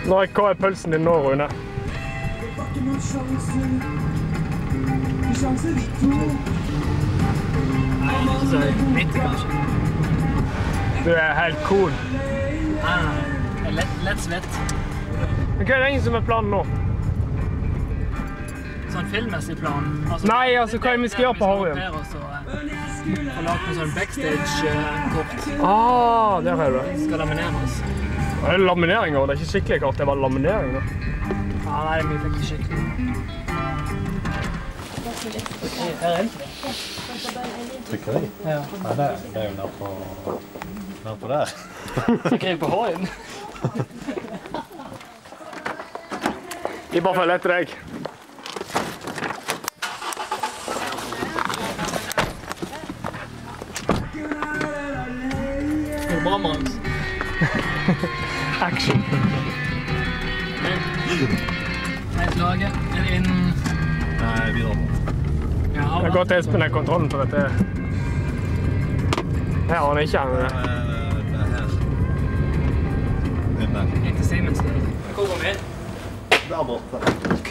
Hva er pølsen din nå, Rune? Nei, ikke så 90 kanskje. Du er helt cool. Nei. Jeg er lett svett. Men hva er det som er planen nå? Sånn filmmessig plan. Nei, altså hva er det vi skal gjøre på Harryen? Vi skal få lagt en sånn backstage-kort. Der er det. Vi skal lamineres. Det er lamineringer, det er ikke skikkelig kort, det var laminering da. Nei, vi fikk ikke skikkelig. Her er det. Trykker jeg? Ja. Nei, det er jo nær på der. Trykker jeg på Harryen? De bare følger etter deg. Er det bra, Magnus? Action. Helt laget. Er det inn? Nei, videre på. Det er godt Espen er kontrollen på dette. Her har han ikke han. Det er her. Inn til Siemens. Hvor går vi inn? Der borte. Ok.